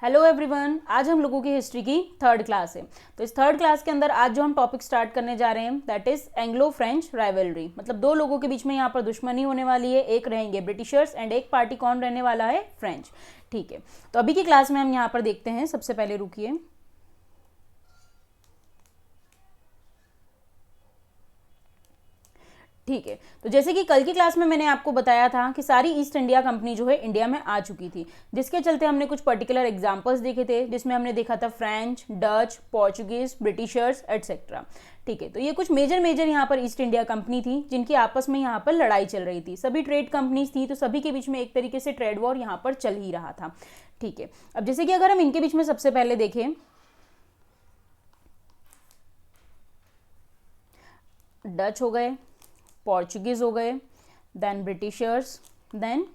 Hello everyone, आज हम लोगों की हिस्ट्री की थर्ड क्लास है। तो इस थर्ड क्लास के अंदर आज जो हम टॉपिक स्टार्ट करने जा रहे हैं that is Anglo French rivalry. मतलब दो लोगों के बीच में यहाँ पर दुश्मनी होने वाली है, एक रहेंगे ब्रिटिशर्स एंड एक पार्टी कौन रहने वाला है, फ्रेंच। ठीक है, तो अभी की क्लास में हम यहाँ पर देखते हैं। सबसे पहले रुकिए, ठीक है। तो जैसे कि कल की क्लास में मैंने आपको बताया था कि सारी ईस्ट इंडिया कंपनी जो है इंडिया में आ चुकी थी, जिसके चलते हमने कुछ पर्टिकुलर एग्जांपल्स देखे थे, जिसमें हमने देखा था French, Dutch, Portuguese, Britishers etcetera. ठीक है, तो ये कुछ मेजर यहाँ पर ईस्ट इंडिया कंपनी थी जिनकी आपस में यहाँ पर लड़ाई चल रही थी। सभी ट्रेड कंपनीज थी, तो सभी के बीच में एक तरीके से ट्रेड वॉर यहाँ पर चल ही रहा था। ठीक है, अब जैसे कि अगर हम इनके बीच में सबसे पहले देखें, डच हो गए, पोर्चुगीज हो गए, देन ब्रिटिशर्स, देन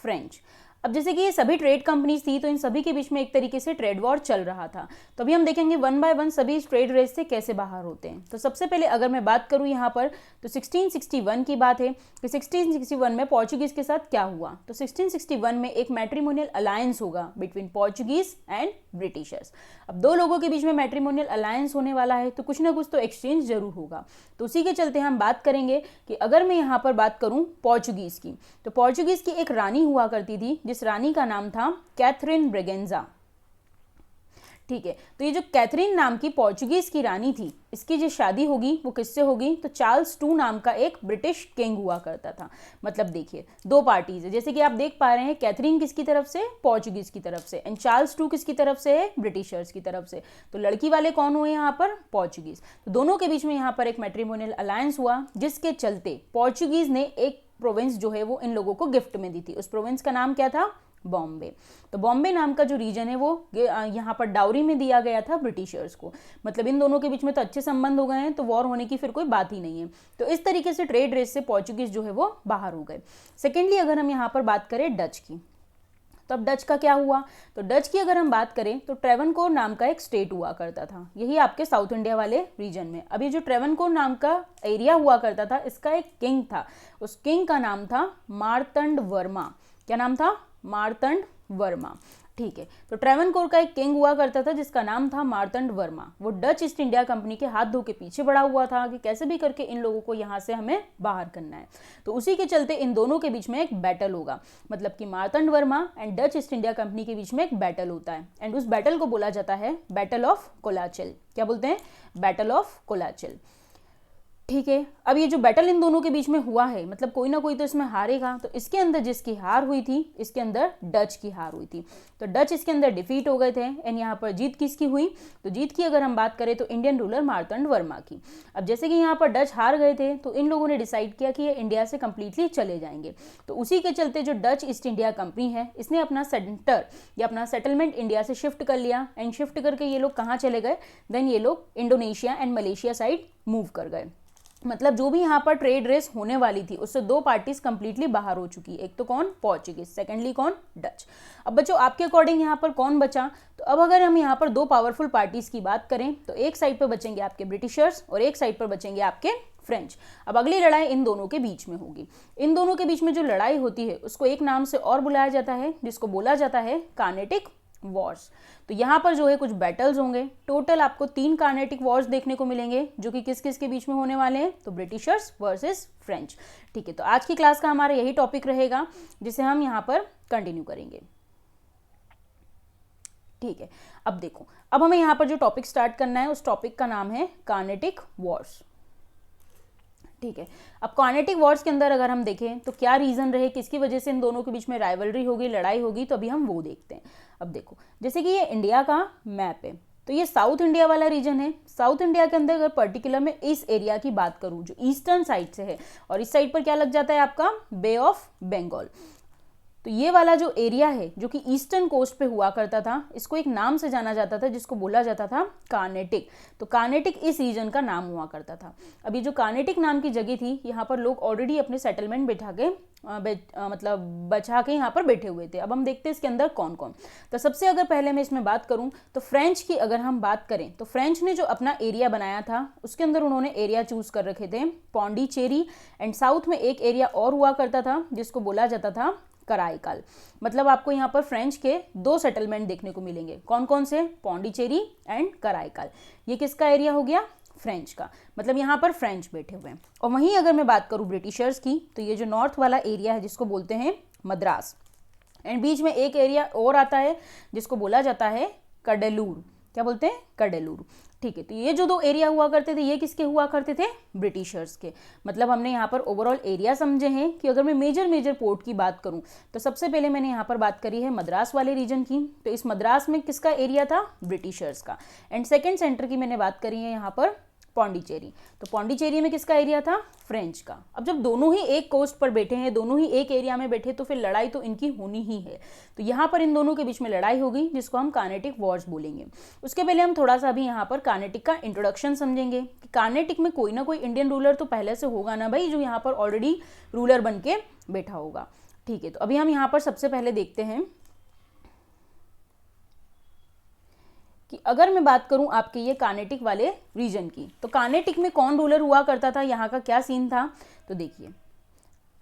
फ्रेंच। अब जैसे कि ये सभी ट्रेड कंपनीज थी, तो इन सभी के बीच में एक तरीके से ट्रेड वॉर चल रहा था। तो अभी हम देखेंगे वन बाय वन सभी इस ट्रेड रेस से कैसे बाहर होते हैं। तो सबसे पहले अगर मैं बात करूं यहाँ पर, तो 1661 की बात है कि 1661 में पोर्चुगीज के साथ क्या हुआ। तो 1661 में एक मैट्रिमोनियल अलायंस होगा बिटवीन पोर्चुगीज एंड ब्रिटिशर्स। अब दो लोगों के बीच में मैट्रिमोनियल अलायंस होने वाला है, तो कुछ ना कुछ तो एक्सचेंज जरूर होगा। तो उसी के चलते हम बात करेंगे कि अगर मैं यहाँ पर बात करूं पोर्चुगीज की, तो पोर्चुगीज की एक रानी हुआ करती थी जिस रानी का नाम था कैथरीन ब्रेगेंजा। ठीक है, तो ये जो कैथरीन नाम की पोर्चुगीज की रानी थी, इसकी जो शादी होगी वो किससे होगी, तो चार्ल्स टू नाम का एक ब्रिटिश किंग हुआ करता था। मतलब देखिए दो पार्टीज है, जैसे कि आप देख पा रहे हैं, कैथरीन किसकी तरफ से, पोर्चुगीज की तरफ से, एंड चार्ल्स टू किसकी तरफ से है, ब्रिटिशर्स की तरफ से। तो लड़की वाले कौन हुए यहाँ पर, पोर्चुगीज। तो दोनों के बीच में यहाँ पर एक मैट्रिमोनियल अलायंस हुआ, जिसके चलते पोर्चुगीज ने एक प्रोविंस जो है वो इन लोगों को गिफ्ट में दी थी। उस प्रोविंस का नाम क्या था, बॉम्बे। तो बॉम्बे नाम का जो रीजन है वो यहाँ पर डाउरी में दिया गया था ब्रिटिशर्स को। मतलब इन दोनों के बीच में तो अच्छे संबंध हो गए हैं, तो वॉर होने की फिर कोई बात ही नहीं है। तो इस तरीके से ट्रेड रेस से पोर्चुगीज जो है वो बाहर हो गए। सेकेंडली अगर हम यहाँ पर बात करें डच की, तो अब डच का क्या हुआ। तो डच की अगर हम बात करें तो ट्रेवनकोर नाम का एक स्टेट हुआ करता था, यही आपके साउथ इंडिया वाले रीजन में। अभी जो ट्रेवनकोर नाम का एरिया हुआ करता था, इसका एक किंग था, उस किंग का नाम था मार्तंड वर्मा। क्या नाम था, मार्तंड वर्मा। ठीक है, तो ट्रेवनकोर का एक किंग हुआ करता था जिसका नाम था मार्तंड वर्मा। वो डच ईस्ट इंडिया कंपनी के हाथ धो के पीछे पड़ा हुआ था कि कैसे भी करके इन लोगों को यहाँ से हमें बाहर करना है। तो उसी के चलते इन दोनों के बीच में एक बैटल होगा। मतलब कि Martand Verma and Dutch east India company के बीच में एक बैटल होता है, एंड उस बैटल को बोला जाता है बैटल ऑफ कोलाचिल। क्या बोलते हैं, बैटल ऑफ कोलाचिल। ठीक है, अब ये जो बैटल इन दोनों के बीच में हुआ है, मतलब कोई ना कोई तो इसमें हारेगा। तो इसके अंदर जिसकी हार हुई थी, इसके अंदर डच की हार हुई थी। तो डच इसके अंदर डिफीट हो गए थे, एंड यहाँ पर जीत किसकी हुई, तो जीत की अगर हम बात करें तो इंडियन रूलर मार्तंड वर्मा की। अब जैसे कि यहाँ पर डच हार गए थे, तो इन लोगों ने डिसाइड किया कि ये इंडिया से कंप्लीटली चले जाएंगे। तो उसी के चलते जो डच ईस्ट इंडिया कंपनी है, इसने अपना सेंटर या अपना सेटलमेंट इंडिया से शिफ्ट कर लिया, एंड शिफ्ट करके ये लोग कहाँ चले गए, देन ये लोग Indonesia and Malaysia side move कर गए। मतलब जो भी यहाँ पर ट्रेड रेस होने वाली थी, उससे दो पार्टीज कंप्लीटली बाहर हो चुकी। एक तो कौन, पोर्चुगीज, सेकेंडली कौन, डच। अब बच्चों आपके अकॉर्डिंग यहाँ पर कौन बचा, तो अब अगर हम यहाँ पर दो पावरफुल पार्टीज की बात करें, तो एक साइड पर बचेंगे आपके ब्रिटिशर्स और एक साइड पर बचेंगे आपके फ्रेंच। अब अगली लड़ाई इन दोनों के बीच में होगी। इन दोनों के बीच में जो लड़ाई होती है उसको एक नाम से और बुलाया जाता है, जिसको बोला जाता है कार्नेटिक वॉर्स। तो यहाँ पर जो है कुछ बैटल्स होंगे। टोटल आपको 3 कार्नेटिक वॉर्स देखने को मिलेंगे, जो कि किस किस के बीच में होने वाले हैं, तो ब्रिटिशर्स वर्सेस फ्रेंच। ठीक है, तो आज की क्लास का हमारा यही टॉपिक रहेगा, जिसे हम यहाँ पर कंटिन्यू करेंगे। ठीक है, अब देखो, अब हमें यहाँ पर जो टॉपिक स्टार्ट करना है, उस टॉपिक का नाम है कार्नेटिक वॉर्स। ठीक है, अब कार्नेटिक वॉर्स के अंदर अगर हम देखें तो क्या रीजन रहे, किसकी वजह से इन दोनों के बीच में राइवलरी होगी, लड़ाई होगी, तो अभी हम वो देखते हैं। अब देखो, जैसे कि ये इंडिया का मैप है, तो ये साउथ इंडिया वाला रीजन है। साउथ इंडिया के अंदर अगर पर्टिकुलर में इस एरिया की बात करूं जो ईस्टर्न साइड से है, और इस साइड पर क्या लग जाता है आपका, बे ऑफ बंगाल। तो ये वाला जो एरिया है जो कि ईस्टर्न कोस्ट पे हुआ करता था, इसको एक नाम से जाना जाता था जिसको बोला जाता था कार्नेटिक। तो कार्नेटिक इस रीजन का नाम हुआ करता था। अभी जो कार्नेटिक नाम की जगह थी, यहाँ पर लोग ऑलरेडी अपने सेटलमेंट बिठा के मतलब बचा के यहाँ पर बैठे हुए थे। अब हम देखते हैं इसके अंदर कौन कौन। तो सबसे अगर पहले मैं इसमें बात करूँ तो फ्रेंच की अगर हम बात करें, तो फ्रेंच ने जो अपना एरिया बनाया था, उसके अंदर उन्होंने एरिया चूज कर रखे थे पौंडीचेरी, एंड साउथ में एक एरिया और हुआ करता था जिसको बोला जाता था कराईकाल। मतलब आपको यहाँ पर फ्रेंच के 2 सेटलमेंट देखने को मिलेंगे। कौन कौन से? पौंडीचेरी एंड कराईकाल। ये किसका एरिया हो गया? फ्रेंच का। मतलब यहाँ पर फ्रेंच बैठे हुए हैं। और वहीं अगर मैं बात करूँ ब्रिटिशर्स की, तो ये जो नॉर्थ वाला एरिया है जिसको बोलते हैं मद्रास, एंड बीच में एक एरिया और आता है जिसको बोला जाता है कडेलूर। क्या बोलते हैं? कडेलूर। ठीक है, तो ये जो 2 एरिया हुआ करते थे ये किसके हुआ करते थे? ब्रिटिशर्स के। मतलब हमने यहाँ पर ओवरऑल एरिया समझे हैं कि अगर मैं मेजर पोर्ट की बात करूँ तो सबसे पहले मैंने यहाँ पर बात करी है मद्रास वाले रीजन की। तो इस मद्रास में किसका एरिया था? ब्रिटिशर्स का। एंड सेकेंड सेंटर की मैंने बात करी है यहाँ पर पौंडीचेरी। तो पौंडीचेरी में किसका एरिया था? फ्रेंच का। अब जब दोनों ही एक कोस्ट पर बैठे हैं, दोनों ही एक एरिया में बैठे, तो फिर लड़ाई तो इनकी होनी ही है। तो यहाँ पर इन दोनों के बीच में लड़ाई होगी जिसको हम कार्नेटिक वॉर्स बोलेंगे। उसके पहले हम थोड़ा सा अभी यहाँ पर कार्नेटिक का इंट्रोडक्शन समझेंगे कि कार्नेटिक में कोई ना कोई इंडियन रूलर तो पहले से होगा ना भाई, जो यहाँ पर ऑलरेडी रूलर बन के बैठा होगा। ठीक है, तो अभी हम यहाँ पर सबसे पहले देखते हैं कि अगर मैं बात करूं आपके ये कार्नेटिक वाले रीजन की, तो कार्नेटिक में कौन रूलर हुआ करता था, यहाँ का क्या सीन था। तो देखिए,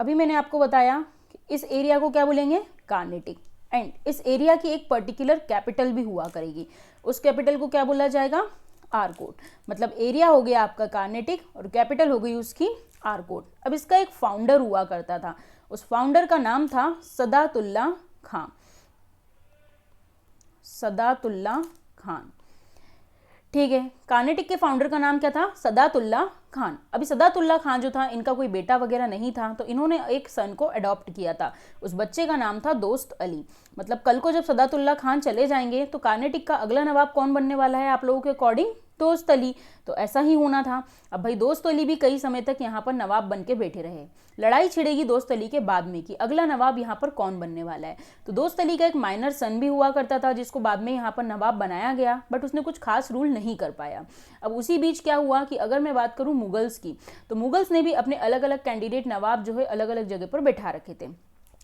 अभी मैंने आपको बताया कि इस एरिया को क्या बोलेंगे? कार्नेटिक। एंड इस एरिया की एक पर्टिकुलर कैपिटल भी हुआ करेगी। उस कैपिटल को क्या बोला जाएगा? आरकोट। मतलब एरिया हो गया आपका कार्नेटिक और कैपिटल हो गई उसकी आरकोट। अब इसका एक फाउंडर हुआ करता था, उस फाउंडर का नाम था सदातुल्ला खां। सदातुल्ला खान। ठीक है, कार्नेटिक के फाउंडर का नाम क्या था? सदातुल्ला खान। अभी सदातुल्ला खान जो था, इनका कोई बेटा वगैरह नहीं था, तो इन्होंने एक सन को अडॉप्ट किया था। उस बच्चे का नाम था दोस्त अली। मतलब कल को जब सदातुल्ला खान चले जाएंगे तो कार्नेटिक का अगला नवाब कौन बनने वाला है आप लोगों के अकॉर्डिंग? दोस्त अली। तो ऐसा ही होना था। अब भाई दोस्त अली भी कई समय तक यहाँ पर नवाब बन के बैठे रहे। लड़ाई छिड़ेगी दोस्त अली के बाद में कि अगला नवाब यहाँ पर कौन बनने वाला है। तो दोस्त अली का एक माइनर सन भी हुआ करता था जिसको बाद में यहाँ पर नवाब बनाया गया, बट उसने कुछ खास रूल नहीं कर पाया। अब उसी बीच क्या हुआ कि अगर मैं बात करूँ मुगल्स की, तो मुगल्स ने भी अपने अलग अलग कैंडिडेट नवाब जो है अलग अलग जगह पर बैठा रखे थे,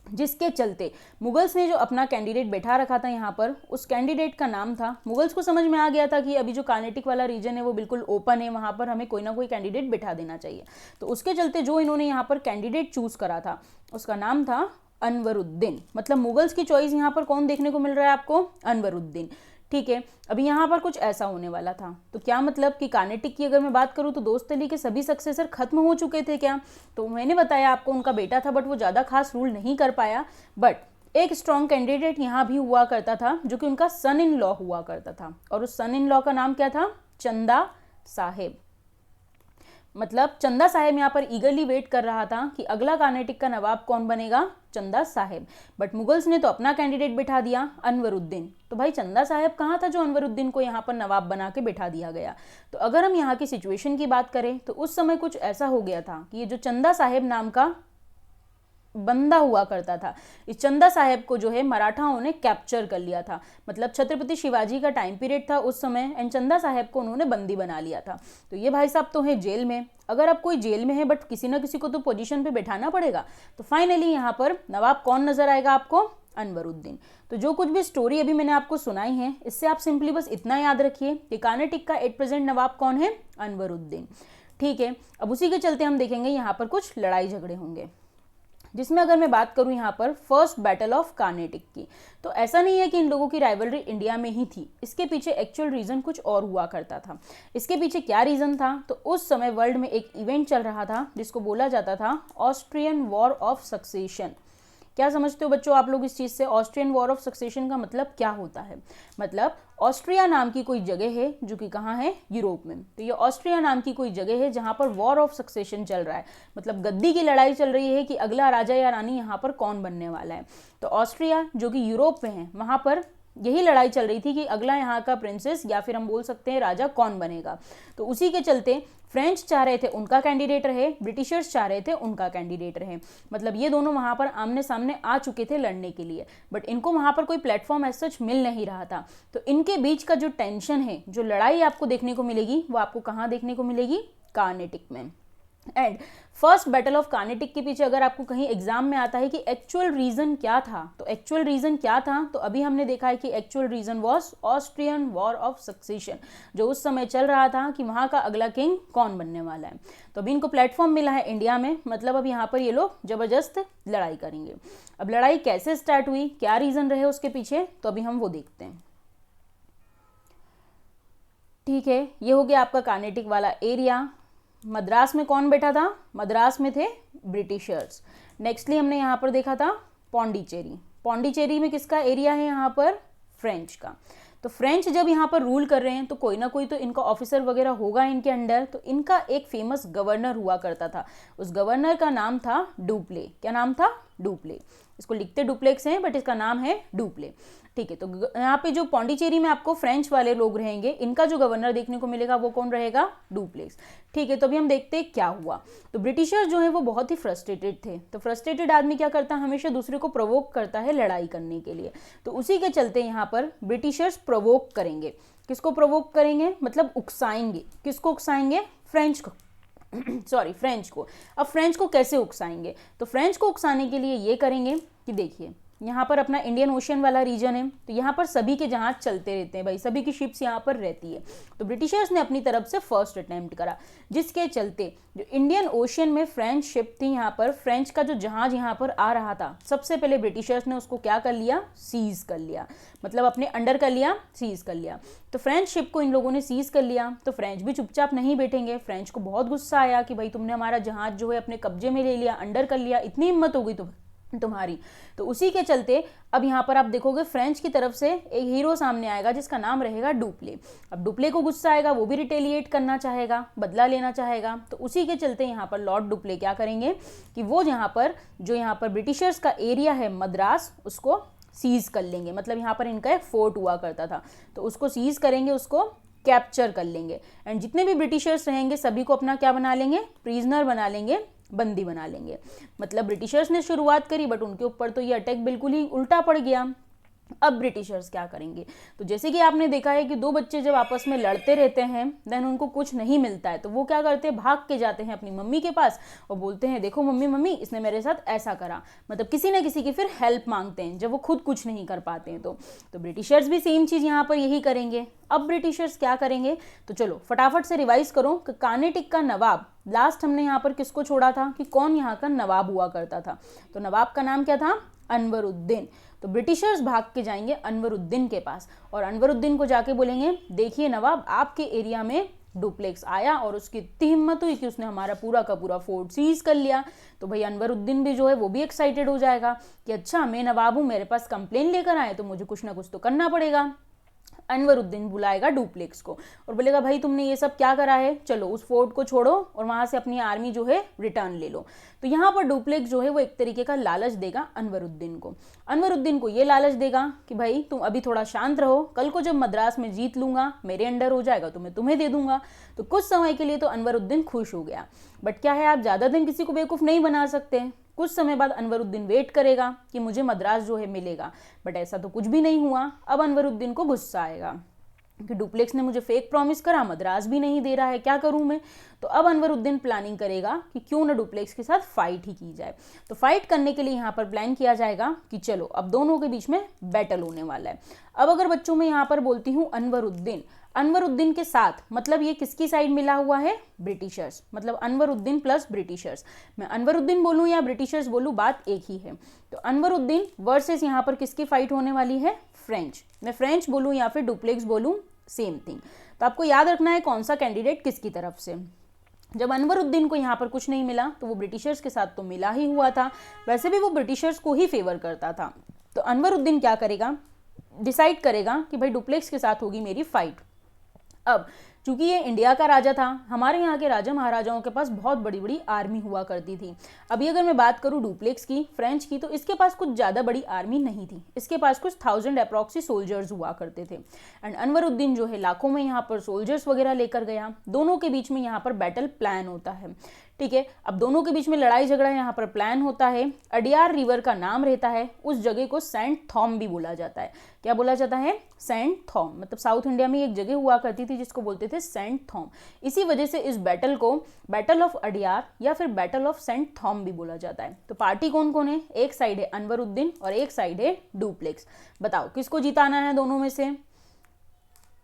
जिसके चलते मुगल्स ने जो अपना कैंडिडेट बैठा रखा था यहाँ पर, उस कैंडिडेट का नाम था, मुगल्स को समझ में आ गया था कि अभी जो कार्नेटिक वाला रीजन है वो बिल्कुल ओपन है, वहाँ पर हमें कोई ना कोई कैंडिडेट बैठा देना चाहिए। तो उसके चलते जो इन्होंने यहाँ पर कैंडिडेट चूज करा था उसका नाम था अनवरुद्दीन। मतलब मुगल्स की चॉइस यहाँ पर कौन देखने को मिल रहा है आपको? अनवरुद्दीन। ठीक है, अभी यहाँ पर कुछ ऐसा होने वाला था। तो क्या मतलब कि कार्नेटिक की अगर मैं बात करूँ तो दोस्त अली के सभी सक्सेसर खत्म हो चुके थे क्या? तो मैंने बताया आपको उनका बेटा था, बट वो ज़्यादा खास रूल नहीं कर पाया। बट एक स्ट्रॉन्ग कैंडिडेट यहाँ भी हुआ करता था जो कि उनका सन इन लॉ हुआ करता था, और उस सन इन लॉ का नाम क्या था? चंदा साहेब। मतलब चंदा साहेब यहाँ पर ईगरली वेट कर रहा था कि अगला कार्नेटिक का नवाब कौन बनेगा? चंदा साहेब। बट मुगल्स ने तो अपना कैंडिडेट बिठा दिया, अनवरुद्दीन। तो भाई चंदा साहेब कहाँ था जो अनवरुद्दीन को यहाँ पर नवाब बना के बिठा दिया गया? तो अगर हम यहाँ की सिचुएशन की बात करें तो उस समय कुछ ऐसा हो गया था कि ये जो चंदा साहेब नाम का बंदा हुआ करता था, इस चंदा साहेब को जो है मराठाओं ने कैप्चर कर लिया था। मतलब छत्रपति शिवाजी का टाइम पीरियड था उस समय, एंड चंदा साहेब को उन्होंने बंदी बना लिया था। तो ये भाई साहब तो है जेल में। अगर आप कोई जेल में है बट किसी ना किसी को तो पोजीशन पे बैठाना पड़ेगा, तो फाइनली यहाँ पर नवाब कौन नजर आएगा आपको? अनवरुद्दीन। तो जो कुछ भी स्टोरी अभी मैंने आपको सुनाई है, इससे आप सिंपली बस इतना याद रखिए कि कार्नेटिक का एट प्रेजेंट नवाब कौन है? अनवरुद्दीन। ठीक है, अब उसी के चलते हम देखेंगे यहाँ पर कुछ लड़ाई झगड़े होंगे, जिसमें अगर मैं बात करूं यहाँ पर फर्स्ट बैटल ऑफ कार्नेटिक की, तो ऐसा नहीं है कि इन लोगों की राइवलरी इंडिया में ही थी। इसके पीछे एक्चुअल रीजन कुछ और हुआ करता था। इसके पीछे क्या रीजन था? तो उस समय वर्ल्ड में एक इवेंट चल रहा था जिसको बोला जाता था ऑस्ट्रियन वॉर ऑफ सक्सेशन। क्या समझते हो बच्चों आप लोग इस चीज से? ऑस्ट्रियन वॉर ऑफ सक्सेशन का मतलब क्या होता है? मतलब ऑस्ट्रिया नाम की कोई जगह है जो कि कहाँ है? यूरोप में। तो ये ऑस्ट्रिया नाम की कोई जगह है जहाँ पर वॉर ऑफ सक्सेशन चल रहा है। मतलब गद्दी की लड़ाई चल रही है कि अगला राजा या रानी यहाँ पर कौन बनने वाला है। तो ऑस्ट्रिया जो कि यूरोप में है, वहाँ पर यही लड़ाई चल रही थी कि अगला यहाँ का प्रिंसेस या फिर हम बोल सकते हैं राजा कौन बनेगा। तो उसी के चलते फ्रेंच चाह रहे थे उनका कैंडिडेट रहे, ब्रिटिशर्स चाह रहे थे उनका कैंडिडेट रहे। मतलब ये दोनों वहाँ पर आमने सामने आ चुके थे लड़ने के लिए, बट इनको वहाँ पर कोई प्लेटफॉर्म एज सच मिल नहीं रहा था। तो इनके बीच का जो टेंशन है, जो लड़ाई आपको देखने को मिलेगी, वो आपको कहाँ देखने को मिलेगी? कार्नेटिक में। And first battle of Carnatic के पीछे अगर आपको कहीं एग्जाम में आता है कि एक्चुअल रीजन क्या था, तो एक्चुअल रीजन क्या था, तो अभी हमने देखा है कि actual reason was Austrian war of succession, जो उस समय चल रहा था कि वहां का अगला किंग कौन बनने वाला है। तो अभी इनको प्लेटफॉर्म मिला है इंडिया में, मतलब अब यहाँ पर ये लोग जबरदस्त लड़ाई करेंगे। अब लड़ाई कैसे स्टार्ट हुई, क्या रीजन रहे उसके पीछे, तो अभी हम वो देखते हैं। ठीक है, ये हो गया आपका कार्नेटिक वाला एरिया। मद्रास में कौन बैठा था, मद्रास में थे ब्रिटिशर्स। नेक्स्टली हमने यहाँ पर देखा था पौंडीचेरी। पौंडीचेरी में किसका एरिया है, यहाँ पर फ्रेंच का। तो फ्रेंच जब यहाँ पर रूल कर रहे हैं तो कोई ना कोई तो इनका ऑफिसर वगैरह होगा इनके अंडर। तो इनका एक फेमस गवर्नर हुआ करता था, उस गवर्नर का नाम था डुप्ले। क्या नाम था, डुप्ले। इसको लिखते डुप्लेक्स हैं बट इसका नाम है डुप्ले। ठीक है, तो यहाँ पे जो पौंडीचेरी में आपको फ्रेंच वाले लोग रहेंगे, इनका जो गवर्नर देखने को मिलेगा वो कौन रहेगा, डुप्लेक्स। ठीक है, तो अभी हम देखते हैं क्या हुआ। तो ब्रिटिशर्स जो है वो बहुत ही फ्रस्ट्रेटेड थे। तो फ्रस्ट्रेटेड आदमी क्या करता है, हमेशा दूसरे को प्रोवोक करता है लड़ाई करने के लिए। तो उसी के चलते यहाँ पर ब्रिटिशर्स प्रोवोक करेंगे। किसको प्रोवोक करेंगे, मतलब उकसाएंगे। किसको उकसाएंगे, फ्रेंच को सॉरी फ्रेंच को। अब फ्रेंच को कैसे उकसाएंगे, तो फ्रेंच को उकसाने के लिए ये करेंगे कि देखिए यहाँ पर अपना इंडियन ओशियन वाला रीजन है, तो यहाँ पर सभी के जहाज चलते रहते हैं भाई, सभी की शिप्स यहाँ पर रहती है। तो ब्रिटिशर्स ने अपनी तरफ से फर्स्ट अटेम्प्ट करा, जिसके चलते जो इंडियन ओशियन में फ्रेंच शिप थी, यहाँ पर फ्रेंच का जो जहाज यहाँ पर आ रहा था, सबसे पहले ब्रिटिशर्स ने उसको क्या कर लिया, सीज कर लिया, मतलब अपने अंडर कर लिया, सीज कर लिया। तो फ्रेंच शिप को इन लोगों ने सीज कर लिया। तो फ्रेंच भी चुपचाप नहीं बैठेंगे, फ्रेंच को बहुत गुस्सा आया कि भाई तुमने हमारा जहाज जो है अपने कब्जे में ले लिया, अंडर कर लिया, इतनी हिम्मत हो गई तुम्हारी। तो उसी के चलते अब यहाँ पर आप देखोगे फ्रेंच की तरफ से एक हीरो सामने आएगा जिसका नाम रहेगा डुप्ले। अब डुप्ले को गुस्सा आएगा, वो भी रिटेलिएट करना चाहेगा, बदला लेना चाहेगा। तो उसी के चलते यहाँ पर लॉर्ड डुप्ले क्या करेंगे कि वो यहाँ पर ब्रिटिशर्स का एरिया है मद्रास, उसको सीज कर लेंगे। मतलब यहाँ पर इनका एक फोर्ट हुआ करता था, तो उसको सीज करेंगे, उसको कैप्चर कर लेंगे। एंड जितने भी ब्रिटिशर्स रहेंगे सभी को अपना क्या बना लेंगे, प्रिजनर बना लेंगे, बंदी बना लेंगे। मतलब ब्रिटिशर्स ने शुरुआत करी बट उनके ऊपर तो ये अटैक बिल्कुल ही उल्टा पड़ गया। अब ब्रिटिशर्स क्या करेंगे, तो जैसे कि आपने देखा है कि दो बच्चे जब आपस में लड़ते रहते हैं देन उनको कुछ नहीं मिलता है, तो वो क्या करते हैं, भाग के जाते हैं अपनी मम्मी के पास और बोलते हैं देखो मम्मी मम्मी इसने मेरे साथ ऐसा करा। मतलब किसी ना किसी की फिर हेल्प मांगते हैं जब वो खुद कुछ नहीं कर पाते हैं। तो ब्रिटिशर्स भी सेम चीज़ यहाँ पर यही करेंगे। अब ब्रिटिशर्स क्या करेंगे, तो चलो फटाफट से रिवाइज करो कि कार्नेटिक का नवाब, लास्ट हमने यहाँ पर किसको छोड़ा था कि कौन यहाँ का नवाब हुआ करता था। तो नवाब का नाम क्या था, अनवरुद्दीन। तो ब्रिटिशर्स भाग के जाएंगे अनवरुद्दीन के पास और अनवरुद्दीन को जाके बोलेंगे देखिए नवाब आपके एरिया में डुप्लेक्स आया और उसकी इतनी हिम्मत हुई कि उसने हमारा पूरा का पूरा फोर्ट सीज कर लिया। तो भाई अनवरुद्दीन भी जो है वो भी एक्साइटेड हो जाएगा कि अच्छा मैं नवाब हूँ, मेरे पास कंप्लेन लेकर आए तो मुझे कुछ ना कुछ तो करना पड़ेगा। अनवरुद्दीन बुलाएगा डुप्लेक्स को और बोलेगा भाई तुमने ये सब क्या करा है, चलो उस फोर्ट को छोड़ो और वहां से अपनी आर्मी जो है रिटर्न ले लो। तो यहाँ पर डुप्लेक्स जो है वो एक तरीके का लालच देगा अनवरुद्दीन को। अनवरुद्दीन को ये लालच देगा कि भाई तुम अभी थोड़ा शांत रहो, कल को जब मद्रास में जीत लूंगा, मेरे अंडर हो जाएगा तो मैं तुम्हें दे दूंगा। तो कुछ समय के लिए तो अनवरुद्दीन खुश हो गया, बट क्या है आप ज्यादा दिन किसी को बेवकूफ नहीं बना सकते। कुछ समय बाद अनवरुद्दीन वेट करेगा कि मुझे मद्रास जो है मिलेगा, बट ऐसा तो कुछ भी नहीं हुआ। अब अनवरुद्दीन को गुस्सा आएगा कि डुप्लेक्स ने मुझे फेक प्रॉमिस करा, मद्रास भी नहीं दे रहा है, क्या करूं मैं। तो अब अनवरुद्दीन प्लानिंग करेगा कि क्यों ना डुप्लेक्स के साथ फाइट ही की जाए। तो फाइट करने के लिए यहाँ पर प्लान किया जाएगा कि चलो अब दोनों के बीच में बैटल होने वाला है। अब अगर बच्चों में यहाँ पर बोलती हूँ अनवरुद्दीन के साथ, मतलब ये किसकी साइड मिला हुआ है, ब्रिटिशर्स, मतलब अनवरुद्दीन प्लस ब्रिटिशर्स। मैं अनवरुद्दीन बोलूं या ब्रिटिशर्स बोलूं बात एक ही है। तो अनवरुद्दीन वर्सेस यहाँ पर किसकी फाइट होने वाली है, फ्रेंच। मैं फ्रेंच बोलूं या फिर डुप्लेक्स बोलूं सेम थिंग। तो आपको याद रखना है कौन सा कैंडिडेट किसकी तरफ से। जब अनवरुद्दीन को यहाँ पर कुछ नहीं मिला तो वो ब्रिटिशर्स के साथ तो मिला ही हुआ था, वैसे भी वो ब्रिटिशर्स को ही फेवर करता था। तो अनवरुद्दीन क्या करेगा, डिसाइड करेगा कि भाई डुप्लेक्स के साथ होगी मेरी फाइट। अब चूंकि ये इंडिया का राजा था, हमारे यहाँ के राजा महाराजाओं के पास बहुत बड़ी बड़ी आर्मी हुआ करती थी। अभी अगर मैं बात करूँ डुप्लेक्स की, फ्रेंच की, तो इसके पास कुछ ज़्यादा बड़ी आर्मी नहीं थी, इसके पास कुछ 1000 अप्रॉक्सी सोल्जर्स हुआ करते थे। एंड अनवरुद्दीन जो है लाखों में यहाँ पर सोल्जर्स वगैरह लेकर गया, दोनों के बीच में यहाँ पर बैटल प्लान होता है। ठीक है, अब दोनों के बीच में लड़ाई झगड़ा यहाँ पर प्लान होता है। अडियार रिवर का नाम रहता है उस जगह को सेंट थॉम भी बोला जाता है। क्या बोला जाता है? सेंट थॉम। मतलब साउथ इंडिया में एक जगह हुआ करती थी जिसको बोलते थे सेंट थॉम। इसी वजह से इस बैटल को बैटल ऑफ अडियार या फिर बैटल ऑफ सेंट थॉम भी बोला जाता है। तो पार्टी कौन कौन है? एक साइड है अनवरुद्दीन और एक साइड है डुप्लेक्स। बताओ किसको जिताना है दोनों में से?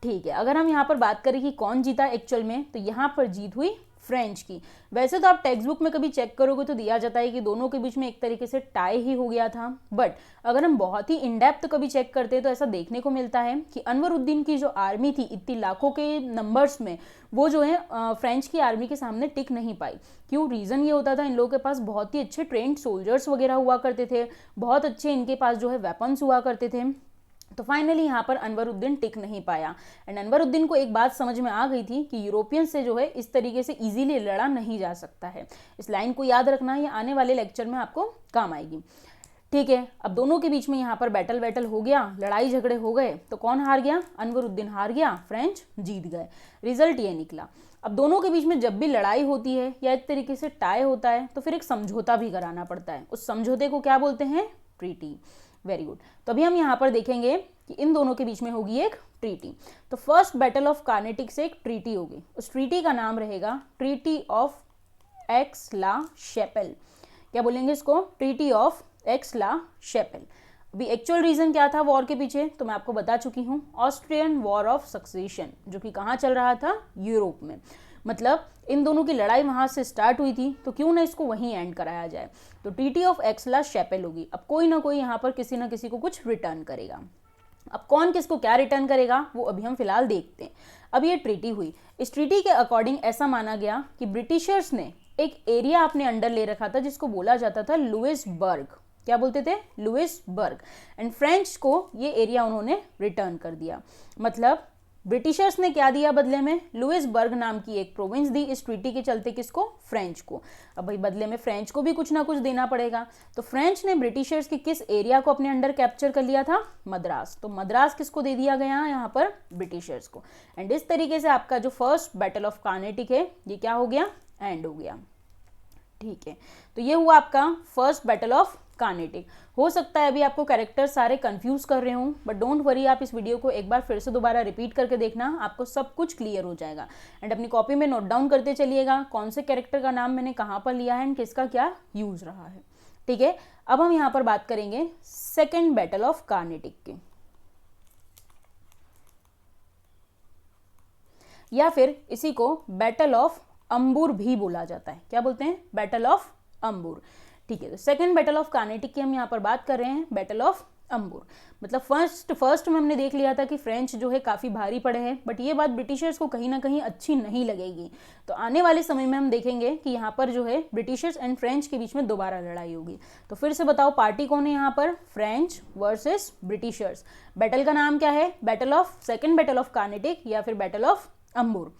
ठीक है, अगर हम यहाँ पर बात करें कि कौन जीता एक्चुअल में, तो यहाँ पर जीत हुई फ्रेंच की। वैसे तो आप टेक्स्ट बुक में कभी चेक करोगे तो दिया जाता है कि दोनों के बीच में एक तरीके से टाई ही हो गया था, बट अगर हम बहुत ही इनडेप्थ कभी चेक करते हैं तो ऐसा देखने को मिलता है कि अनवरुद्दीन की जो आर्मी थी इतनी लाखों के नंबर्स में, वो जो है फ्रेंच की आर्मी के सामने टिक नहीं पाई। क्यों? रीज़न ये होता था इन लोगों के पास बहुत ही अच्छे ट्रेंड सोल्जर्स वगैरह हुआ करते थे, बहुत अच्छे इनके पास जो है वेपन्स हुआ करते थे। तो फाइनली यहाँ पर अनवरुद्दीन टिक नहीं पाया। एंड अनवरुद्दीन को एक बात समझ में आ गई थी कि यूरोपियन से जो है इस तरीके से इजीली लड़ा नहीं जा सकता है। इस लाइन को याद रखना, ये आने वाले लेक्चर में आपको काम आएगी। ठीक है, अब दोनों के बीच में यहाँ पर बैटल हो गया, लड़ाई झगड़े हो गए। तो कौन हार गया? अनवरुद्दीन हार गया, फ्रेंच जीत गए। रिजल्ट ये निकला। अब दोनों के बीच में जब भी लड़ाई होती है या एक तरीके से टाई होता है तो फिर एक समझौता भी कराना पड़ता है। उस समझौते को क्या बोलते हैं? ट्रीटी। Very good. तो अभी हम यहाँ पर देखेंगे कि इन दोनों के बीच में होगी एक ट्रीटी। तो फर्स्ट बैटल ऑफ कार्नेटिक से एक ट्रीटी होगी। उस ट्रीटी का नाम रहेगा ट्रीटी ऑफ एक्स-ला-शैपेल। क्या बोलेंगे इसको? Treaty of Aix-la-Chapelle. अभी एक्चुअल रीजन क्या था वॉर के पीछे तो मैं आपको बता चुकी हूँ, ऑस्ट्रियन वॉर ऑफ सक्सेशन, जो कि कहाँ चल रहा था? यूरोप में। मतलब इन दोनों की लड़ाई वहां से स्टार्ट हुई थी, तो क्यों ना इसको वहीं एंड कराया जाए। तो ट्रीटी ऑफ एक्स-ला-शैपेल होगी। अब कोई ना कोई यहाँ पर किसी ना किसी को कुछ रिटर्न करेगा। अब कौन किसको क्या रिटर्न करेगा वो अभी हम फिलहाल देखते हैं। अब ये ट्रीटी हुई। इस ट्रीटी के अकॉर्डिंग ऐसा माना गया कि ब्रिटिशर्स ने एक एरिया अपने अंडर ले रखा था जिसको बोला जाता था लुइसबर्ग। क्या बोलते थे? लुइसबर्ग। एंड फ्रेंच को ये एरिया उन्होंने रिटर्न कर दिया। मतलब ब्रिटिशर्स ने क्या दिया बदले में? लुइसबर्ग नाम की एक प्रोविंस दी इस ट्रीटी के चलते। किसको? फ्रेंच को। अब भाई बदले में फ्रेंच को भी कुछ ना कुछ देना पड़ेगा। तो फ्रेंच ने ब्रिटिशर्स के किस एरिया को अपने अंडर कैप्चर कर लिया था? मद्रास। तो मद्रास किसको दे दिया गया यहाँ पर? ब्रिटिशर्स को। एंड इस तरीके से आपका जो फर्स्ट बैटल ऑफ कार्नेटिक है ये क्या हो गया? एंड हो गया। ठीक है, तो ये हुआ आपका फर्स्ट बैटल ऑफ कार्नेटिक। हो सकता है अभी आपको कैरेक्टर सारे कंफ्यूज कर रहे हूँ, बट डोंट वरी, आप इस वीडियो को एक बार फिर से दोबारा रिपीट करके देखना, आपको सब कुछ क्लियर हो जाएगा। एंड अपनी कॉपी में नोट डाउन करते चलिएगा कौन से कैरेक्टर का नाम मैंने कहाँ पर लिया है एंड किसका क्या यूज रहा है। ठीक है, अब हम यहाँ पर बात करेंगे सेकेंड बैटल ऑफ कार्नेटिक की, या फिर इसी को बैटल ऑफ अंबुर भी बोला जाता है। क्या बोलते हैं? Battle of Ambur. ठीक है, तो सेकंड बैटल ऑफ कार्नेटिक की हम यहाँ पर बात कर रहे हैं, बैटल ऑफ अंबुर। मतलब फर्स्ट में हमने देख लिया था कि फ्रेंच जो है काफ़ी भारी पड़े हैं, बट ये बात ब्रिटिशर्स को कहीं ना कहीं अच्छी नहीं लगेगी। तो आने वाले समय में हम देखेंगे कि यहाँ पर जो है ब्रिटिशर्स एंड फ्रेंच के बीच में दोबारा लड़ाई होगी। तो फिर से बताओ पार्टी कौन है यहाँ पर? French versus Britishers. बैटल का नाम क्या है? Battle of second battle of Carnatic या फिर बैटल ऑफ अंबुर।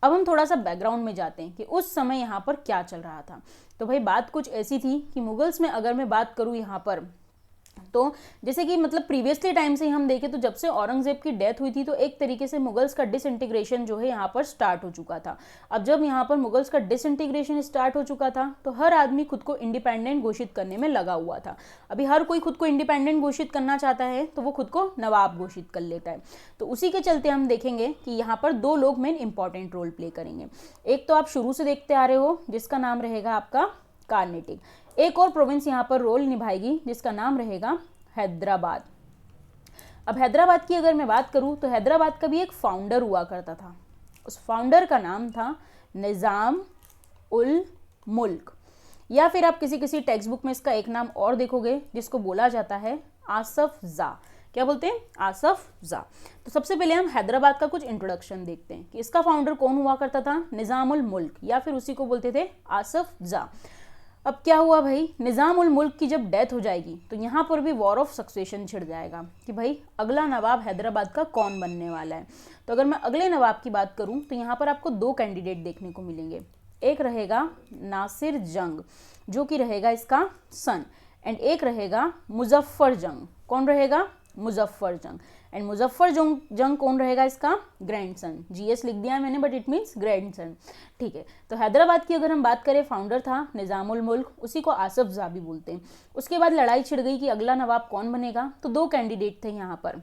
अब हम थोड़ा सा बैकग्राउंड में जाते हैं कि उस समय यहाँ पर क्या चल रहा था। तो भाई बात कुछ ऐसी थी कि मुगल्स में अगर मैं बात करूँ यहाँ पर, तो जैसे कि मतलब प्रीवियसली टाइम से ही हम देखें तो जब से औरंगजेब की डेथ हुई थी तो एक तरीके से मुगल्स का डिसइंटीग्रेशन जो है यहाँ पर स्टार्ट हो चुका था। अब जब यहाँ पर मुगल्स का डिसइंटीग्रेशन स्टार्ट हो चुका था तो हर आदमी खुद को इंडिपेंडेंट घोषित करने में लगा हुआ था। अभी हर कोई खुद को इंडिपेंडेंट घोषित करना चाहता है तो वो खुद को नवाब घोषित कर लेता है। तो उसी के चलते हम देखेंगे कि यहाँ पर दो लोग मेन इंपॉर्टेंट रोल प्ले करेंगे। एक तो आप शुरू से देखते आ रहे हो जिसका नाम रहेगा आपका कार्नेटिक। एक और प्रोविंस यहाँ पर रोल निभाएगी जिसका नाम रहेगा हैदराबाद। अब हैदराबाद की अगर मैं बात करूँ तो हैदराबाद का भी एक फाउंडर हुआ करता था। उस फाउंडर का नाम था निज़ाम उल मुल्क, या फिर आप किसी किसी टेक्स्ट बुक में इसका एक नाम और देखोगे जिसको बोला जाता है आसफ जा। क्या बोलते हैं? आसफ जा। तो सबसे पहले हम हैदराबाद का कुछ इंट्रोडक्शन देखते हैं कि इसका फाउंडर कौन हुआ करता था? निज़ाम उल मुल्क, या फिर उसी को बोलते थे आसफ जा। अब क्या हुआ भाई, निज़ाम उल मुल्क की जब डेथ हो जाएगी तो यहाँ पर भी वॉर ऑफ सक्सेशन छिड़ जाएगा कि भाई अगला नवाब हैदराबाद का कौन बनने वाला है। तो अगर मैं अगले नवाब की बात करूँ तो यहाँ पर आपको दो कैंडिडेट देखने को मिलेंगे। एक रहेगा नासिर जंग जो कि रहेगा इसका सन, एंड एक रहेगा मुजफ्फर जंग। कौन रहेगा? मुजफ्फर जंग। एंड मुजफ्फर जंग कौन रहेगा इसका? ग्रैंडसन। जीएस लिख दिया मैंने बट इट मीन्स ग्रैंडसन। ठीक है, तो हैदराबाद की अगर हम बात करें, फाउंडर था निज़ामुल मुल्क, उसी को आसफ जाबी बोलते हैं। उसके बाद लड़ाई छिड़ गई कि अगला नवाब कौन बनेगा, तो 2 कैंडिडेट थे यहाँ पर।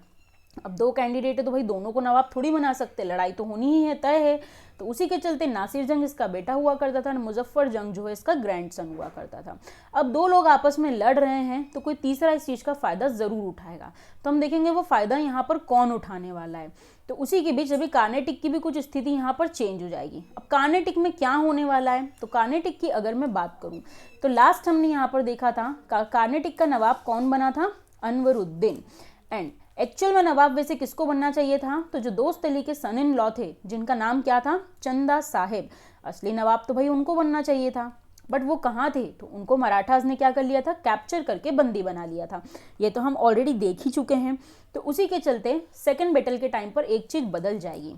अब 2 कैंडिडेट है तो भाई दोनों को नवाब थोड़ी बना सकते, लड़ाई तो होनी ही है, तय है। तो उसी के चलते नासिर जंग इसका बेटा हुआ करता था, मुजफ्फर जंग जो है इसका ग्रैंडसन हुआ करता था। अब 2 लोग आपस में लड़ रहे हैं तो कोई तीसरा इस चीज़ का फ़ायदा ज़रूर उठाएगा, तो हम देखेंगे वो फ़ायदा यहाँ पर कौन उठाने वाला है। तो उसी के बीच अभी कार्नेटिक की भी कुछ स्थिति यहाँ पर चेंज हो जाएगी। अब कार्नेटिक में क्या होने वाला है, तो कार्नेटिक की अगर मैं बात करूँ तो लास्ट हमने यहाँ पर देखा था कार्नेटिक का नवाब कौन बना था? अनवरुद्दीन। एंड एक्चुअल में नवाब वैसे किसको बनना चाहिए था? तो जो दोस्त अली के सन इन लॉ थे जिनका नाम क्या था? चंदा साहेब। असली नवाब तो भाई उनको बनना चाहिए था, बट वो कहाँ थे? तो उनको मराठास ने क्या कर लिया था? कैप्चर करके बंदी बना लिया था। ये तो हम ऑलरेडी देख ही चुके हैं। तो उसी के चलते सेकेंड बैटल के टाइम पर एक चीज़ बदल जाएगी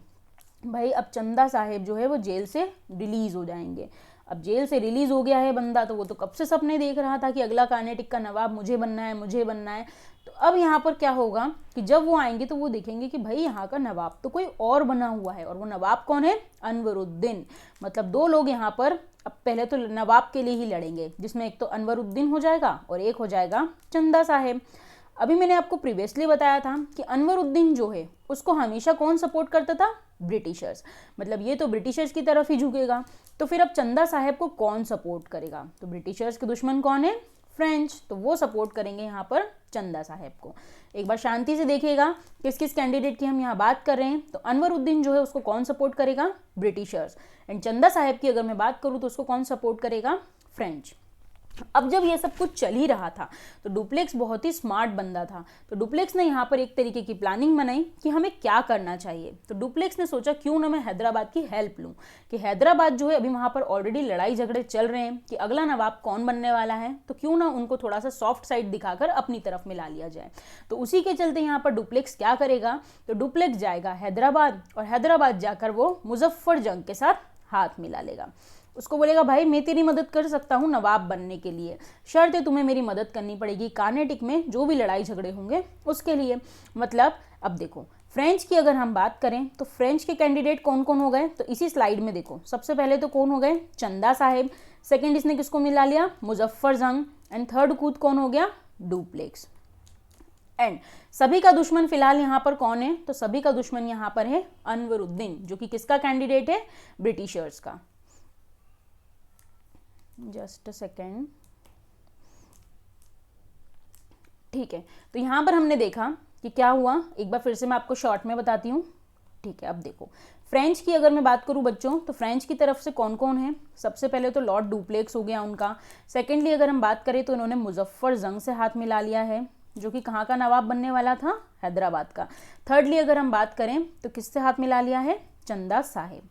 भाई। अब चंदा साहेब जो है वो जेल से रिलीज हो जाएंगे। अब जेल से रिलीज हो गया है बंदा, तो वो तो कब से सपने देख रहा था कि अगला कार्नेटिक का नवाब मुझे बनना है, मुझे बनना है। तो अब यहाँ पर क्या होगा कि जब वो आएंगे तो वो देखेंगे कि भाई यहाँ का नवाब तो कोई और बना हुआ है, और वो नवाब कौन है? अनवरुद्दीन। मतलब 2 लोग यहाँ पर अब पहले तो नवाब के लिए ही लड़ेंगे, जिसमें एक तो अनवरुद्दीन हो जाएगा और एक हो जाएगा चंदा साहेब। अभी मैंने आपको प्रीवियसली बताया था कि अनवरुद्दीन जो है उसको हमेशा कौन सपोर्ट करता था? ब्रिटिशर्स। मतलब ये तो ब्रिटिशर्स की तरफ ही झुकेगा। तो फिर अब चंदा साहेब को कौन सपोर्ट करेगा? तो ब्रिटिशर्स के दुश्मन कौन है? फ्रेंच। तो वो सपोर्ट करेंगे यहाँ पर चंदा साहेब को। एक बार शांति से देखिएगा किस किस कैंडिडेट की हम यहाँ बात कर रहे हैं। तो अनवरुद्दीन जो है उसको कौन सपोर्ट करेगा? ब्रिटिशर्स। एंड चंदा साहेब की अगर मैं बात करूँ तो उसको कौन सपोर्ट करेगा? फ्रेंच। अब जब ये सब कुछ चल ही रहा था तो डुप्लेक्स बहुत ही स्मार्ट बंदा था। तो डुप्लेक्स ने यहाँ पर एक तरीके की प्लानिंग बनाई कि हमें क्या करना चाहिए। तो डुप्लेक्स ने सोचा क्यों ना मैं हैदराबाद की हेल्प लूँ, कि हैदराबाद जो है अभी वहाँ पर ऑलरेडी लड़ाई झगड़े चल रहे हैं कि अगला नवाब कौन बनने वाला है, तो क्यों ना उनको थोड़ा सा सॉफ्ट साइड दिखाकर अपनी तरफ मिला लिया जाए। तो उसी के चलते यहाँ पर डुप्लेक्स क्या करेगा? तो डुप्लेक्स जाएगा हैदराबाद, और हैदराबाद जाकर वो मुजफ्फर जंग के साथ हाथ मिला लेगा। उसको बोलेगा भाई मैं तेरी मदद कर सकता हूँ नवाब बनने के लिए, शर्त है तुम्हें मेरी मदद करनी पड़ेगी कार्नेटिक में जो भी लड़ाई झगड़े होंगे उसके लिए। मतलब अब देखो फ्रेंच की अगर हम बात करें तो फ्रेंच के कैंडिडेट कौन कौन हो गए? तो इसी स्लाइड में देखो, सबसे पहले तो कौन हो गए? चंदा साहेब। सेकेंड इसने किसको मिला लिया? मुजफ्फर जंग। एंड थर्ड कूद कौन हो गया? डुप्लेक्स। एंड सभी का दुश्मन फिलहाल यहाँ पर कौन है? तो सभी का दुश्मन यहाँ पर है अनवरुद्दीन, जो कि किसका कैंडिडेट है? ब्रिटिशर्स का। Just a second. ठीक है, तो यहां पर हमने देखा कि क्या हुआ, एक बार फिर से मैं आपको शॉर्ट में बताती हूँ। ठीक है, अब देखो फ्रेंच की अगर मैं बात करूं बच्चों, तो फ्रेंच की तरफ से कौन कौन है? सबसे पहले तो लॉर्ड डुप्लेक्स हो गया उनका। सेकेंडली अगर हम बात करें तो इन्होंने मुजफ्फर जंग से हाथ मिला लिया है, जो कि कहाँ का नवाब बनने वाला था? हैदराबाद का। थर्डली अगर हम बात करें तो किससे हाथ मिला लिया है? चंदा साहेब।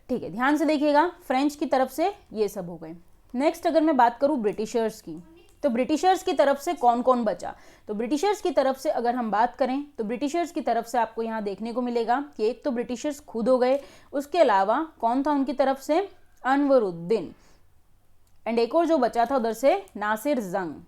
ठीक है, ध्यान से देखिएगा, फ्रेंच की तरफ से ये सब हो गए। नेक्स्ट अगर मैं बात करूं ब्रिटिशर्स की, तो ब्रिटिशर्स की तरफ से कौन कौन बचा? तो ब्रिटिशर्स की तरफ से अगर हम बात करें तो ब्रिटिशर्स की तरफ से आपको यहाँ देखने को मिलेगा कि एक तो ब्रिटिशर्स खुद हो गए, उसके अलावा कौन था उनकी तरफ से? अनवरुद्दीन। एंड एक और जो बचा था उधर से नासिर जंग।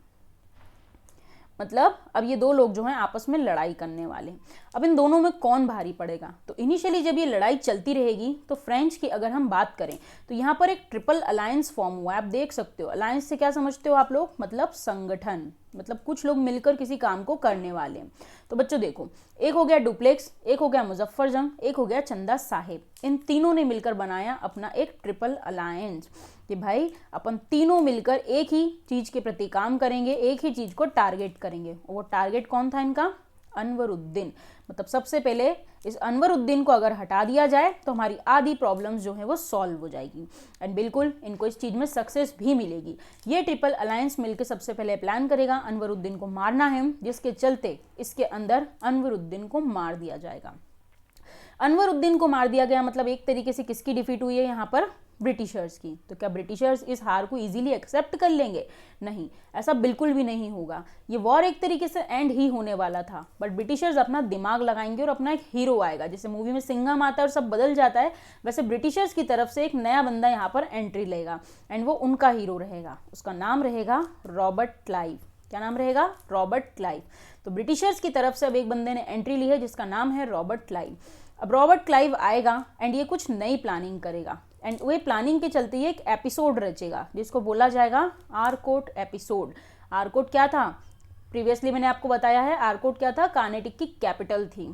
मतलब अब ये 2 लोग जो हैं आपस में लड़ाई करने वाले। अब इन दोनों में कौन भारी पड़ेगा? तो इनिशियली जब ये लड़ाई चलती रहेगी तो फ्रेंच की अगर हम बात करें तो यहाँ पर एक ट्रिपल अलायंस फॉर्म हुआ है। आप देख सकते हो, अलायंस से क्या समझते हो आप लोग? मतलब संगठन, मतलब कुछ लोग मिलकर किसी काम को करने वाले। तो बच्चों देखो, एक हो गया डुप्लेक्स, एक हो गया मुजफ्फर जंग, एक हो गया चंदा साहेब। इन तीनों ने मिलकर बनाया अपना एक ट्रिपल अलायंस कि भाई अपन तीनों मिलकर एक ही चीज के प्रति काम करेंगे, एक ही चीज को टारगेट करेंगे। और वो टारगेट कौन था इनका? अनवरुद्दीन। मतलब सबसे पहले इस अनवरुद्दीन को अगर हटा दिया जाए तो हमारी आधी प्रॉब्लम्स जो है वो सॉल्व हो जाएगी। एंड बिल्कुल इनको इस चीज़ में सक्सेस भी मिलेगी। ये ट्रिपल अलायंस मिलकर सबसे पहले प्लान करेगा अनवरुद्दीन को मारना है, जिसके चलते इसके अंदर अनवरुद्दीन को मार दिया जाएगा। अनवरुद्दीन को मार दिया गया मतलब एक तरीके से किसकी डिफीट हुई है यहाँ पर? ब्रिटिशर्स की। तो क्या ब्रिटिशर्स इस हार को इजीली एक्सेप्ट कर लेंगे? नहीं, ऐसा बिल्कुल भी नहीं होगा। ये वॉर एक तरीके से एंड ही होने वाला था, बट ब्रिटिशर्स अपना दिमाग लगाएंगे और अपना एक हीरो आएगा। जैसे मूवी में सिंघम आता है और सब बदल जाता है, वैसे ब्रिटिशर्स की तरफ से एक नया बंदा यहाँ पर एंट्री लेगा एंड वो उनका हीरो रहेगा। उसका नाम रहेगा रॉबर्ट क्लाइव। क्या नाम रहेगा? Robert Clive. तो ब्रिटिशर्स की तरफ से अब एक बंदे ने एंट्री ली है जिसका नाम है रॉबर्ट क्लाइव। अब रॉबर्ट क्लाइव आएगा एंड ये कुछ नई प्लानिंग करेगा एंड वे प्लानिंग के चलते ये एक एपिसोड रचेगा जिसको बोला जाएगा आरकोट एपिसोड। आरकोट क्या था, प्रीवियसली मैंने आपको बताया है, आरकोट क्या था, कार्नेटिक की कैपिटल थी।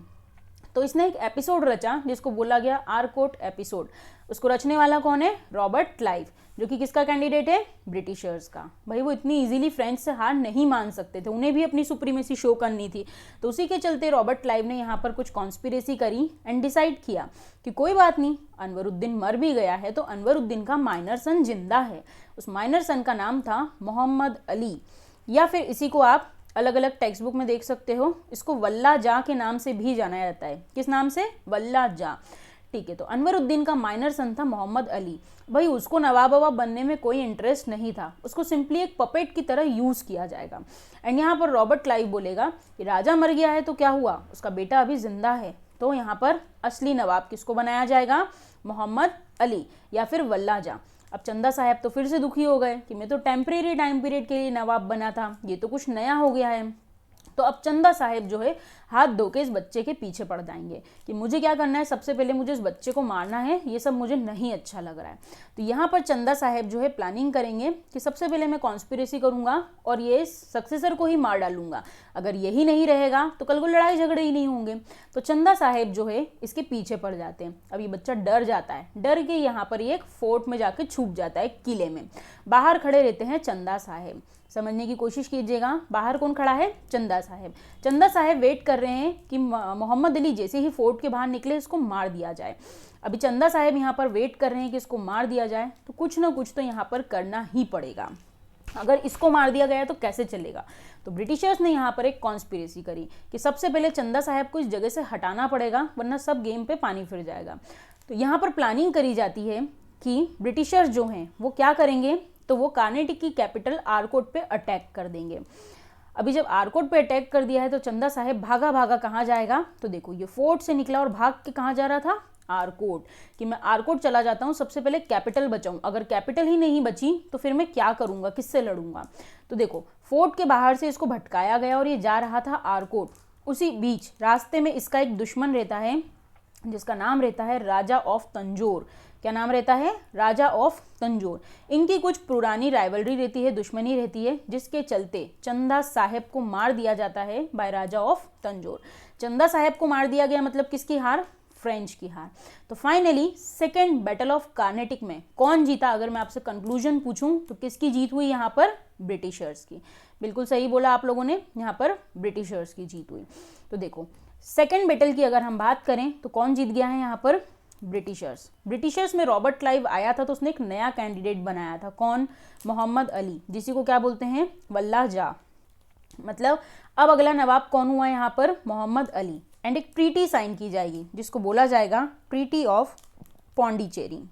तो इसने एक एपिसोड रचा जिसको बोला गया आरकोट एपिसोड। उसको रचने वाला कौन है, रॉबर्ट क्लाइव, जो कि किसका कैंडिडेट है, ब्रिटिशर्स का। भाई वो इतनी इजीली फ्रेंच से हार नहीं मान सकते थे, उन्हें भी अपनी सुप्रीमेसी शो करनी थी। तो उसी के चलते रॉबर्ट क्लाइव ने यहाँ पर कुछ कॉन्स्पिरेसी करी एंड डिसाइड किया कि कोई बात नहीं, अनवरुद्दीन मर भी गया है तो अनवरुद्दीन का माइनर सन जिंदा है। उस माइनर सन का नाम था मोहम्मद अली, या फिर इसी को आप अलग अलग टेक्स्ट बुक में देख सकते हो, इसको वल्ला जा के नाम से भी जाना जाता है। किस नाम से, वल्ला जा। ठीक है, तो अनवरुद्दीन का माइनर सन था मोहम्मद अली। भाई उसको नवाब ववाब बनने में कोई इंटरेस्ट नहीं था, उसको सिंपली एक पपेट की तरह यूज़ किया जाएगा। एंड यहाँ पर रॉबर्ट क्लाइव बोलेगा कि राजा मर गया है तो क्या हुआ, उसका बेटा अभी जिंदा है, तो यहाँ पर असली नवाब किसको बनाया जाएगा, मोहम्मद अली या फिर वल्ला जा। अब चंदा साहब तो फिर से दुखी हो गए कि मैं तो टेम्परेरी टाइम पीरियड के लिए नवाब बना था, ये तो कुछ नया हो गया है। तो अब चंदा साहब जो है हाथ धो के इस बच्चे के पीछे पड़ जाएंगे कि मुझे क्या करना है, सबसे पहले मुझे इस बच्चे को मारना है, ये सब मुझे नहीं अच्छा लग रहा है। तो यहाँ पर चंदा साहब जो है प्लानिंग करेंगे कि सबसे पहले मैं कॉन्स्पिरेसी करूँगा और ये सक्सेसर को ही मार डालूंगा, अगर यही नहीं रहेगा तो कल को लड़ाई झगड़े ही नहीं होंगे। तो चंदा साहब जो है इसके पीछे पड़ जाते हैं। अब ये बच्चा डर जाता है, डर के यहाँ पर एक फोर्ट में जाके छुप जाता है, किले में। बाहर खड़े रहते हैं चंदा साहब, समझने की कोशिश कीजिएगा, बाहर कौन खड़ा है, चंदा साहब। चंदा साहब वेट कर रहे हैं कि मोहम्मद अली जैसे ही फोर्ट के बाहर निकले इसको मार दिया जाए। अभी चंदा साहब यहाँ पर वेट कर रहे हैं कि इसको मार दिया जाए, तो कुछ ना कुछ तो यहाँ पर करना ही पड़ेगा। अगर इसको मार दिया गया तो कैसे चलेगा। तो ब्रिटिशर्स ने यहाँ पर एक कॉन्स्पिरेसी करी कि सबसे पहले चंदा साहब को इस जगह से हटाना पड़ेगा, वरना सब गेम पे पानी फिर जाएगा। तो यहाँ पर प्लानिंग करी जाती है कि ब्रिटिशर्स जो हैं वो क्या करेंगे, तो वो कार्नेटिक की कैपिटल आरकोट पे अटैक कर देंगे। अभी जब आरकोट पे अटैक कर दिया है तो चंदा साहब भागा भागा कहाँ जाएगा, तो देखो ये फोर्ट से निकला और भाग के कहाँ जा रहा था, आरकोट, कि मैं आरकोट चला जाता हूँ, सबसे पहले कैपिटल बचाऊँ, अगर कैपिटल ही नहीं बची तो फिर मैं क्या करूँगा, किससे लड़ूंगा। तो देखो फोर्ट के बाहर से इसको भटकाया गया और ये जा रहा था आरकोट। उसी बीच रास्ते में इसका एक दुश्मन रहता है जिसका नाम रहता है राजा ऑफ तंजोर। क्या नाम रहता है, राजा ऑफ तंजोर। इनकी कुछ पुरानी राइवलरी रहती है, दुश्मनी रहती है, जिसके चलते चंदा साहब को मार दिया जाता है बाय राजा ऑफ तंजोर। चंदा साहब को मार दिया गया मतलब किसकी हार, फ्रेंच की हार। तो finally second battle of Carnatic में कौन जीता, अगर मैं आपसे कंक्लूजन पूछूं तो किसकी जीत हुई यहाँ पर, ब्रिटिशर्स की। बिल्कुल सही बोला आप लोगों ने, यहाँ पर ब्रिटिशर्स की जीत हुई। तो देखो सेकेंड बैटल की अगर हम बात करें तो कौन जीत गया है यहाँ पर, ब्रिटिशर्स। ब्रिटिशर्स में रॉबर्ट क्लाइव आया था तो उसने एक नया कैंडिडेट बनाया था, कौन, मोहम्मद अली, जिसी को क्या बोलते हैं, वल्ला जा। मतलब अब अगला नवाब कौन हुआ यहाँ पर, मोहम्मद अली। एंड एक ट्रीटी साइन की जाएगी जिसको बोला जाएगा ट्रीटी ऑफ पौंडीचेरी।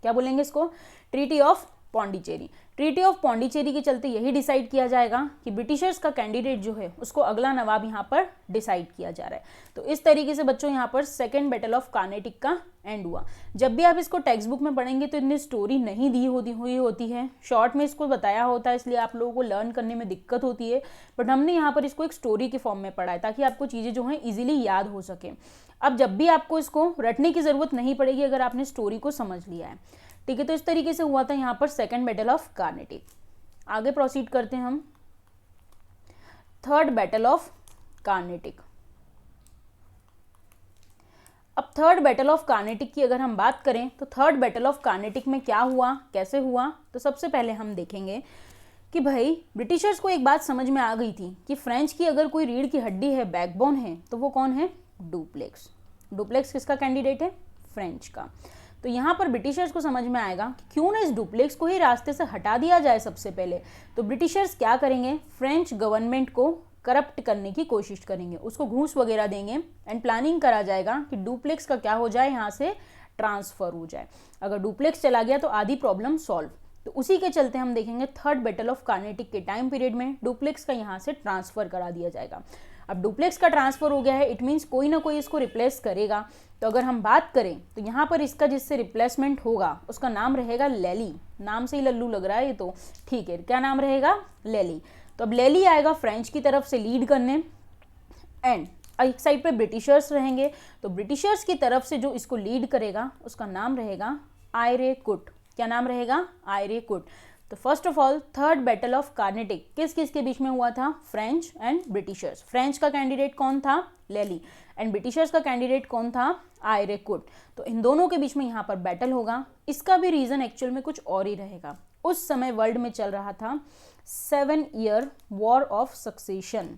क्या बोलेंगे इसको, treaty of Pondicherry. Treaty of Pondicherry के चलते यही डिसाइड किया जाएगा कि ब्रिटिशर्स का कैंडिडेट जो है उसको अगला नवाब यहाँ पर डिसाइड किया जा रहा है। तो इस तरीके से बच्चों यहाँ पर सेकेंड बैटल ऑफ कार्नेटिक का एंड हुआ। जब भी आप इसको टेक्स्ट बुक में पढ़ेंगे तो इतनी स्टोरी नहीं दी होती है, शॉर्ट में इसको बताया होता है, इसलिए आप लोगों को लर्न करने में दिक्कत होती है। बट हमने यहाँ पर इसको एक स्टोरी के फॉर्म में पढ़ा है ताकि आपको चीज़ें जो हैं ईजिली याद हो सके। अब जब भी आपको इसको रटने की ज़रूरत नहीं पड़ेगी अगर आपने स्टोरी को समझ लिया है, ठीक है। तो इस तरीके से हुआ था यहाँ पर सेकेंड बैटल ऑफ कार्नेटिक। आगे प्रोसीड करते हैं हम थर्ड बैटल ऑफ कार्नेटिक। अब थर्ड बैटल ऑफ कार्नेटिक की अगर हम बात करें तो थर्ड बैटल ऑफ कार्नेटिक में क्या हुआ, कैसे हुआ, तो सबसे पहले हम देखेंगे कि भाई ब्रिटिशर्स को एक बात समझ में आ गई थी कि फ्रेंच की अगर कोई रीढ़ की हड्डी है, बैकबोन है, तो वो कौन है, डुप्लेक्स। डुप्लेक्स किसका कैंडिडेट है, फ्रेंच का। तो यहाँ पर ब्रिटिशर्स को समझ में आएगा कि क्यों ना इस डुप्लेक्स को ही रास्ते से हटा दिया जाए सबसे पहले। तो ब्रिटिशर्स क्या करेंगे, फ्रेंच गवर्नमेंट को करप्ट करने की कोशिश करेंगे, उसको घूस वगैरह देंगे एंड प्लानिंग करा जाएगा कि डुप्लेक्स का क्या हो जाए, यहाँ से ट्रांसफर हो जाए। अगर डुप्लेक्स चला गया तो आधी प्रॉब्लम सॉल्व। तो उसी के चलते हम देखेंगे थर्ड बैटल ऑफ कार्नेटिक के टाइम पीरियड में डुप्लेक्स का यहाँ से ट्रांसफर करा दिया जाएगा। अब डुप्लेक्स का ट्रांसफर हो गया है, इट मीन्स कोई ना कोई इसको रिप्लेस करेगा। तो अगर हम बात करें तो यहाँ पर इसका जिससे रिप्लेसमेंट होगा उसका नाम रहेगा लेली। नाम से ही लल्लू लग रहा है ये तो, ठीक है, क्या नाम रहेगा, लेली। तो अब लेली आएगा फ्रेंच की तरफ से लीड करने, एंड एक साइड पे ब्रिटिशर्स रहेंगे। तो ब्रिटिशर्स की तरफ से जो इसको लीड करेगा उसका नाम रहेगा आयरे कुट। क्या नाम रहेगा? आयरे कुट। तो first of all third battle of Carnatic किस किस के बीच में हुआ था? French and Britishers. फ्रेंच का कैंडिडेट कौन था? लेली। एंड ब्रिटिशर्स का कैंडिडेट कौन था? आयरे कुट। तो इन दोनों के बीच में यहाँ पर बैटल होगा। इसका भी रीजन एक्चुअल में कुछ और ही रहेगा। उस समय वर्ल्ड में चल रहा था 7 ईयर वॉर ऑफ सक्सेशन।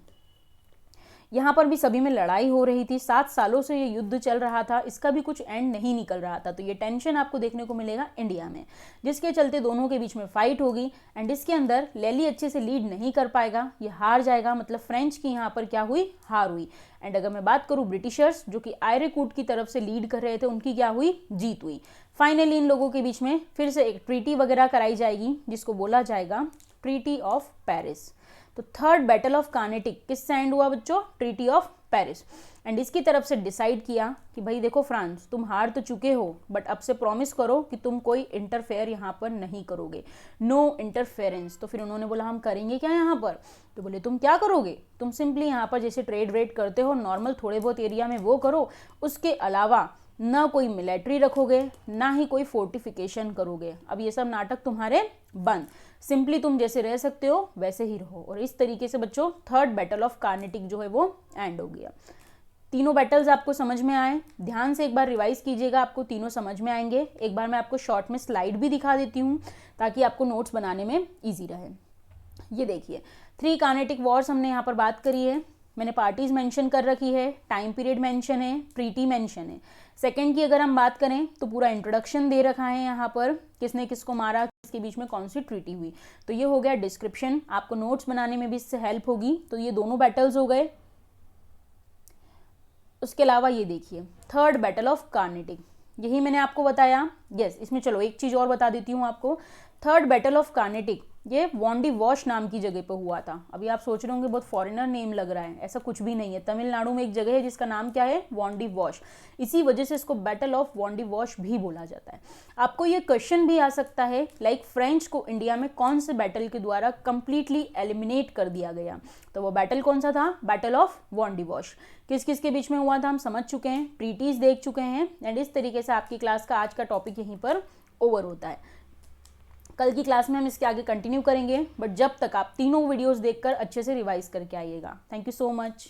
यहाँ पर भी सभी में लड़ाई हो रही थी, 7 सालों से ये युद्ध चल रहा था, इसका भी कुछ एंड नहीं निकल रहा था। तो ये टेंशन आपको देखने को मिलेगा इंडिया में, जिसके चलते दोनों के बीच में फाइट होगी। एंड इसके अंदर लेली अच्छे से लीड नहीं कर पाएगा, ये हार जाएगा। मतलब फ्रेंच की यहाँ पर क्या हुई? हार हुई। एंड अगर मैं बात करूँ ब्रिटिशर्स जो कि आयरे कूट की तरफ से लीड कर रहे थे, उनकी क्या हुई? जीत हुई। फाइनली इन लोगों के बीच में फिर से एक ट्रीटी वगैरह कराई जाएगी जिसको बोला जाएगा ट्रीटी ऑफ पेरिस। तो थर्ड बैटल ऑफ कार्नेटिक किससे एंड हुआ बच्चों? Treaty of Paris. एंड इसकी तरफ से डिसाइड किया कि भाई देखो फ्रांस, तुम हार तो चुके हो, बट अब से प्रॉमिस करो कि तुम कोई इंटरफेयर यहाँ पर नहीं करोगे, नो इंटरफेरेंस। तो फिर उन्होंने बोला हम करेंगे क्या यहाँ पर? तो बोले तुम क्या करोगे? तुम सिंपली यहाँ पर जैसे ट्रेड वेड करते हो नॉर्मल थोड़े बहुत एरिया में वो करो, उसके अलावा ना कोई मिलिट्री रखोगे ना ही कोई फोर्टिफिकेशन करोगे। अब ये सब नाटक तुम्हारे बंद, सिंपली तुम जैसे रह सकते हो वैसे ही रहो। और इस तरीके से बच्चों थर्ड बैटल ऑफ कार्नेटिक जो है वो एंड हो गया। तीनों बैटल्स आपको समझ में आए? ध्यान से एक बार रिवाइज कीजिएगा, आपको तीनों समझ में आएंगे। एक बार मैं आपको शॉर्ट में स्लाइड भी दिखा देती हूँ ताकि आपको नोट्स बनाने में ईजी रहे। ये देखिए 3 कार्नेटिक वॉर्स हमने यहाँ पर बात करी है। मैंने पार्टीज मेंशन कर रखी है, टाइम पीरियड मेंशन है, ट्रीटी मेंशन है। सेकंड की अगर हम बात करें तो पूरा इंट्रोडक्शन दे रखा है यहाँ पर, किसने किसको मारा, किसके बीच में कौन सी ट्रीटी हुई। तो ये हो गया डिस्क्रिप्शन, आपको नोट्स बनाने में भी इससे हेल्प होगी। तो ये दोनों बैटल्स हो गए। उसके अलावा ये देखिए थर्ड बैटल ऑफ कार्नेटिक, यही मैंने आपको बताया। यस, इसमें चलो एक चीज़ और बता देती हूँ आपको। थर्ड बैटल ऑफ कार्नेटिक ये वॉन्डी वॉश नाम की जगह पर हुआ था। अभी आप सोच रहे होंगे बहुत फॉरेनर नेम लग रहा है, ऐसा कुछ भी नहीं है। तमिलनाडु में एक जगह है जिसका नाम क्या है? वॉन्डी वॉश। इसी वजह से इसको बैटल ऑफ वॉन्डी वॉश भी बोला जाता है। आपको ये क्वेश्चन भी आ सकता है लाइक फ्रेंच को इंडिया में कौन से बैटल के द्वारा कंप्लीटली एलिमिनेट कर दिया गया? तो वो बैटल कौन सा था? Battle of Wandiwash. किस किस के बीच में हुआ था हम समझ चुके हैं, ट्रीटीज देख चुके हैं। एंड इस तरीके से आपकी क्लास का आज का टॉपिक यहीं पर ओवर होता है। कल की क्लास में हम इसके आगे कंटिन्यू करेंगे, बट जब तक आप तीनों वीडियोस देखकर अच्छे से रिवाइज करके आइएगा। Thank you so much.